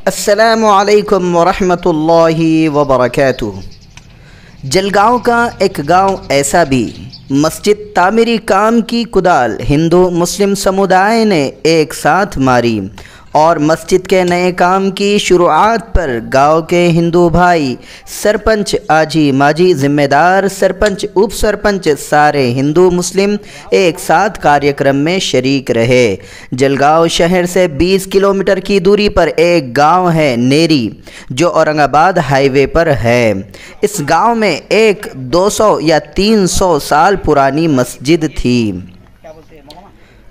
अस्सलामु अलैकुम वरहमतुल्लाहि वबरकातुहू। जलगांव का एक गांव ऐसा भी, मस्जिद तामीरी काम की कुदाल हिंदू मुस्लिम समुदाय ने एक साथ मारी और मस्जिद के नए काम की शुरुआत पर गांव के हिंदू भाई, सरपंच, आजी माजी, जिम्मेदार सरपंच, उप सरपंच, सारे हिंदू मुस्लिम एक साथ कार्यक्रम में शरीक रहे। जलगांव शहर से 20 किलोमीटर की दूरी पर एक गांव है नेरी, जो औरंगाबाद हाईवे पर है। इस गांव में एक 200 या 300 साल पुरानी मस्जिद थी।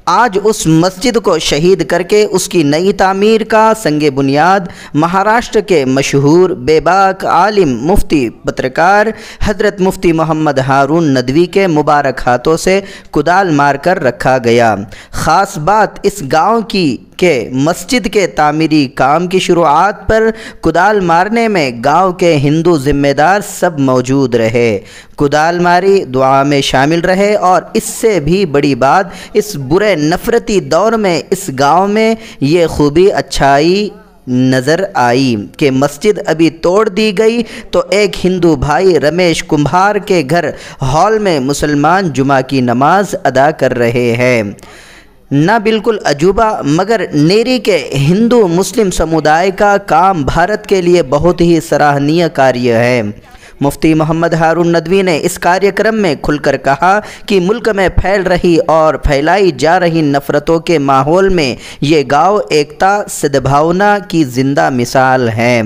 आज उस मस्जिद को शहीद करके उसकी नई तामीर का संगे बुनियाद महाराष्ट्र के मशहूर बेबाक आलिम, मुफ्ती, पत्रकार हज़रत मुफ्ती मोहम्मद हारून नदवी के मुबारक हाथों से कुदाल मारकर रखा गया। ख़ास बात इस गांव की के मस्जिद के तामीरी काम की शुरुआत पर कुदाल मारने में गांव के हिंदू जिम्मेदार सब मौजूद रहे, कुदाल मारी, दुआ में शामिल रहे। और इससे भी बड़ी बात, इस बुरे नफ़रती दौर में इस गांव में ये खूबी, अच्छाई नज़र आई कि मस्जिद अभी तोड़ दी गई तो एक हिंदू भाई रमेश कुम्हार के घर हॉल में मुसलमान जुमा की नमाज अदा कर रहे हैं। ना बिल्कुल अजूबा, मगर नेरी के हिंदू मुस्लिम समुदाय का काम भारत के लिए बहुत ही सराहनीय कार्य है। मुफ्ती मोहम्मद हारून नदवी ने इस कार्यक्रम में खुलकर कहा कि मुल्क में फैल रही और फैलाई जा रही नफ़रतों के माहौल में ये गांव एकता, सद्भावना की ज़िंदा मिसाल है।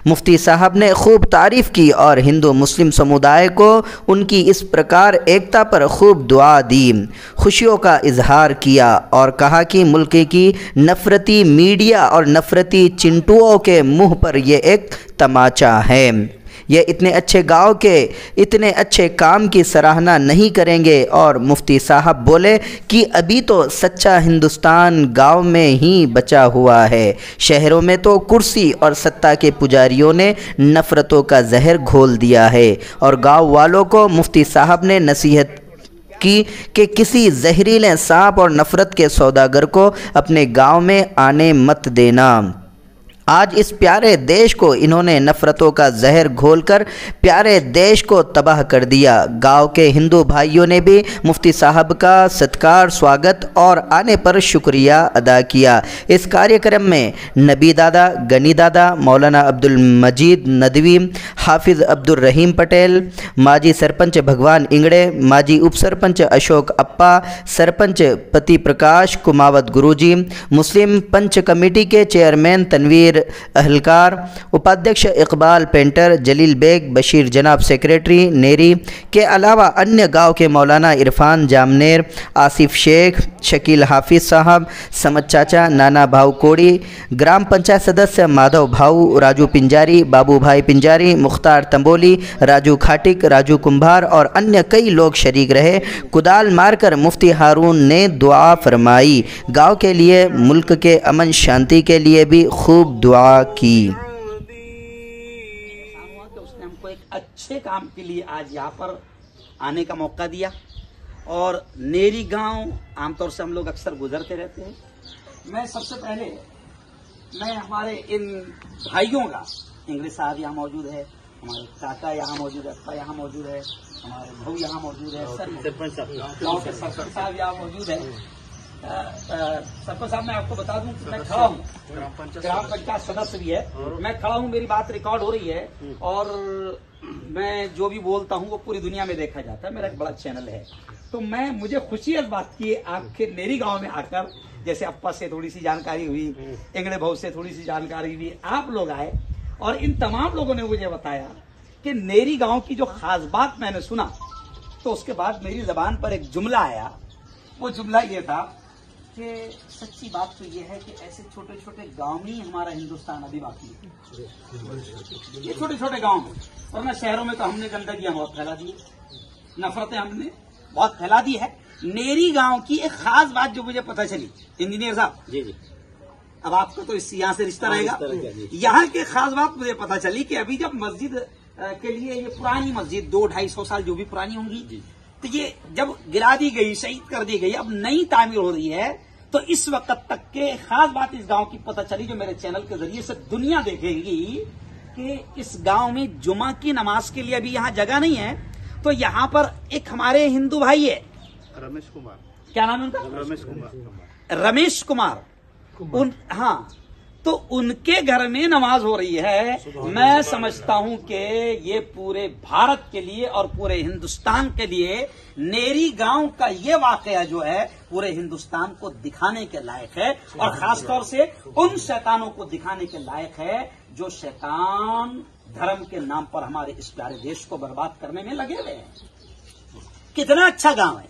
मुफ्ती साहब ने खूब तारीफ़ की और हिंदू मुस्लिम समुदाय को उनकी इस प्रकार एकता पर खूब दुआ दी, खुशियों का इजहार किया और कहा कि मुल्क की नफ़रती मीडिया और नफ़रती चिंटुओं के मुँह पर यह एक तमाचा है। ये इतने अच्छे गांव के इतने अच्छे काम की सराहना नहीं करेंगे। और मुफ्ती साहब बोले कि अभी तो सच्चा हिंदुस्तान गांव में ही बचा हुआ है। शहरों में तो कुर्सी और सत्ता के पुजारियों ने नफ़रतों का जहर घोल दिया है। और गांव वालों को मुफ्ती साहब ने नसीहत की कि किसी जहरीले सांप और नफ़रत के सौदागर को अपने गांव में आने मत देना। आज इस प्यारे देश को इन्होंने नफ़रतों का जहर घोलकर प्यारे देश को तबाह कर दिया। गांव के हिंदू भाइयों ने भी मुफ्ती साहब का सत्कार, स्वागत और आने पर शुक्रिया अदा किया। इस कार्यक्रम में नबी दादा, गनी दादा, मौलाना अब्दुल मजीद नदवी, हाफिज़ अब्दुल रहीम पटेल, माजी सरपंच भगवान इंगड़े, माजी उप सरपंच अशोक अप्पा, सरपंच पति प्रकाश कुमावत गुरुजी, मुस्लिम पंच कमेटी के चेयरमैन तनवीर अहलकार, उपाध्यक्ष इकबाल पेंटर, जलील बेग, बशीर जनाब सेक्रेटरी नेरी के अलावा अन्य गांव के मौलाना इरफान जामनेर, आसिफ शेख, शकील हाफिज साहब, समद चाचा, नाना भाऊ कोड़ी, ग्राम पंचायत सदस्य माधव भाऊ, राजू पिंजारी, बाबू भाई पिंजारी, मुख्तार तंबोली, राजू खाटिक, राजू कुम्भार और अन्य कई लोग शरीक रहे। कुदाल मारकर मुफ्ती हारून ने दुआ फरमाई। गांव के लिए, मुल्क के अमन शांति के लिए भी खूब दुआ की। उसने हमको एक अच्छे काम के लिए आज यहाँ पर आने का मौका दिया। और नेरी गांव आमतौर से हम लोग अक्सर गुजरते रहते हैं। मैं सबसे पहले हमारे इन भाइयों का, इंग्लिश साहब यहाँ मौजूद है, हमारे काका यहाँ मौजूद है, अप्पा यहाँ मौजूद है, हमारे भाऊ यहाँ मौजूद है, सरपंच साहब यहाँ मौजूद है। सरपंच साहब, मैं आपको बता दूं कि मैं खड़ा हूँ, ग्राम पंचायत सदस्य भी है, मैं खड़ा हूँ, मेरी बात रिकॉर्ड हो रही है और मैं जो भी बोलता हूँ वो पूरी दुनिया में देखा जाता है। मेरा एक बड़ा चैनल है। तो मुझे खुशी इस बात की, आपके नेरी गांव में आकर जैसे अप्पा से थोड़ी सी जानकारी हुई, इंगड़े भाऊ से थोड़ी सी जानकारी हुई, आप लोग आए और इन तमाम लोगों ने मुझे बताया कि नेरी गांव की जो खास बात मैंने सुना, तो उसके बाद मेरी जबान पर एक जुमला आया। वो जुमला ये था कि सच्ची बात तो ये है कि ऐसे छोटे छोटे गांव में ही हमारा हिंदुस्तान अभी बाकी है। ये छोटे छोटे गांव में, वरना शहरों में तो हमने गंदगियां बहुत फैला दी, नफरतें हमने बहुत फैला दी है। नेरी गांव की एक खास बात जो मुझे पता चली, इंजीनियर साहब जी, अब आपका तो यहाँ से रिश्ता रहेगा, यहाँ की खास बात मुझे पता चली कि अभी जब मस्जिद के लिए, ये पुरानी मस्जिद 200-250 साल जो भी पुरानी होंगी, तो ये जब गिरा दी गई, शहीद कर दी गई, अब नई तामीर हो रही है, तो इस वक्त तक के खास बात इस गांव की पता चली, जो मेरे चैनल के जरिए से दुनिया देखेंगी, कि इस गांव में जुमा की नमाज के लिए अभी यहां जगह नहीं है। तो यहां पर एक हमारे हिंदू भाई है, रमेश कुमार, क्या नाम है उनका? रमेश कुमार। हाँ, तो उनके घर में नमाज हो रही है। मैं समझता हूं कि ये पूरे भारत के लिए और पूरे हिंदुस्तान के लिए नेरी गांव का ये वाकया जो है पूरे हिंदुस्तान को दिखाने के लायक है, और खासतौर से उन शैतानों को दिखाने के लायक है जो शैतान धर्म के नाम पर हमारे इस प्यारे देश को बर्बाद करने में लगे हुए हैं। कितना अच्छा गांव है।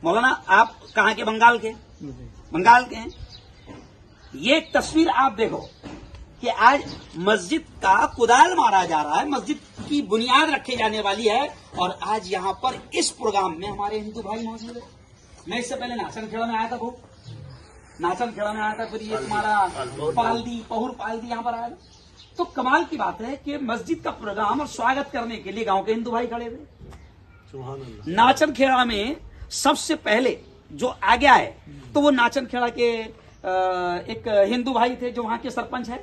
मौलाना, आप कहां के? बंगाल के? बंगाल के हैं। ये एक तस्वीर आप देखो कि आज मस्जिद का कुदाल मारा जा रहा है, मस्जिद की बुनियाद रखी जाने वाली है, और आज यहां पर इस प्रोग्राम में हमारे हिंदू भाई मौजूद है। मैं इससे पहले नाचनखेड़ा में आया था, खूब नाचनखेड़ा में आया था, फिर ये तुम्हारा पहुर पालदी यहां पर आया था। तो कमाल की बात है कि मस्जिद का प्रोग्राम और स्वागत करने के लिए गांव के हिंदू भाई खड़े थे। नाचनखेड़ा में सबसे पहले जो आगे आए तो वो नाचनखेड़ा के एक हिंदू भाई थे जो वहां के सरपंच है,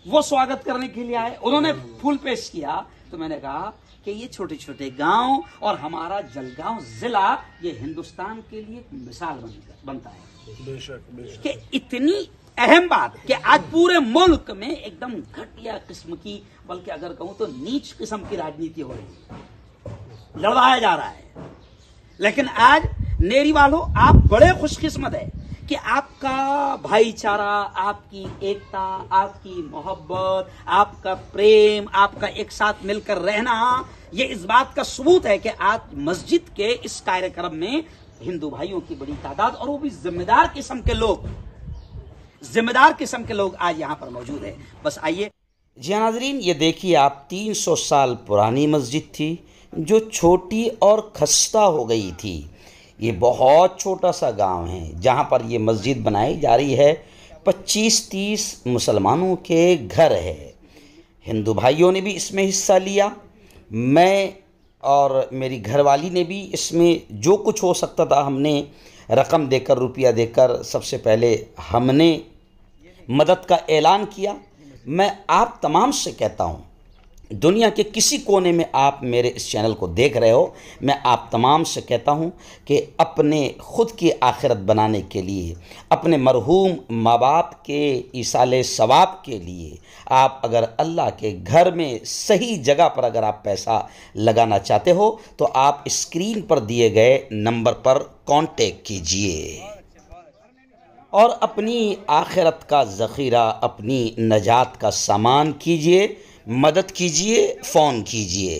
वो स्वागत करने के लिए आए। उन्होंने फूल पेश किया। तो मैंने कहा कि ये छोटे छोटे गांव और हमारा जलगांव जिला ये हिंदुस्तान के लिए एक मिसाल बनता है। बेशक। कि इतनी अहम बात कि आज पूरे मुल्क में एकदम घटिया किस्म की, बल्कि अगर कहूं तो नीच किस्म की राजनीति हो रही है, लड़वाया जा रहा है। लेकिन आज नेरी वालों, आप बड़े खुशकिस्मत है कि आपका भाईचारा, आपकी एकता, आपकी मोहब्बत, आपका प्रेम, आपका एक साथ मिलकर रहना, ये इस बात का सबूत है कि आज मस्जिद के इस कार्यक्रम में हिंदू भाइयों की बड़ी तादाद, और वो भी जिम्मेदार किस्म के लोग आज यहां पर मौजूद है। बस आइए। जी हाँ नाज़रीन, ये देखिए आप, 300 साल पुरानी मस्जिद थी जो छोटी और खस्ता हो गई थी। ये बहुत छोटा सा गांव है जहां पर ये मस्जिद बनाई जा रही है। 25-30 मुसलमानों के घर है। हिंदू भाइयों ने भी इसमें हिस्सा लिया। मैं और मेरी घरवाली ने भी इसमें जो कुछ हो सकता था हमने रकम देकर, रुपया देकर सबसे पहले हमने मदद का ऐलान किया। मैं आप तमाम से कहता हूँ, दुनिया के किसी कोने में आप मेरे इस चैनल को देख रहे हो, मैं आप तमाम से कहता हूं कि अपने ख़ुद की आखिरत बनाने के लिए, अपने मरहूम माँ बाप के ईसाले सवाब के लिए, आप अगर अल्लाह के घर में सही जगह पर अगर आप पैसा लगाना चाहते हो तो आप स्क्रीन पर दिए गए नंबर पर कांटेक्ट कीजिए और अपनी आखिरत का ज़ख़ीरा, अपनी नजात का सामान कीजिए, मदद कीजिए, फ़ोन कीजिए।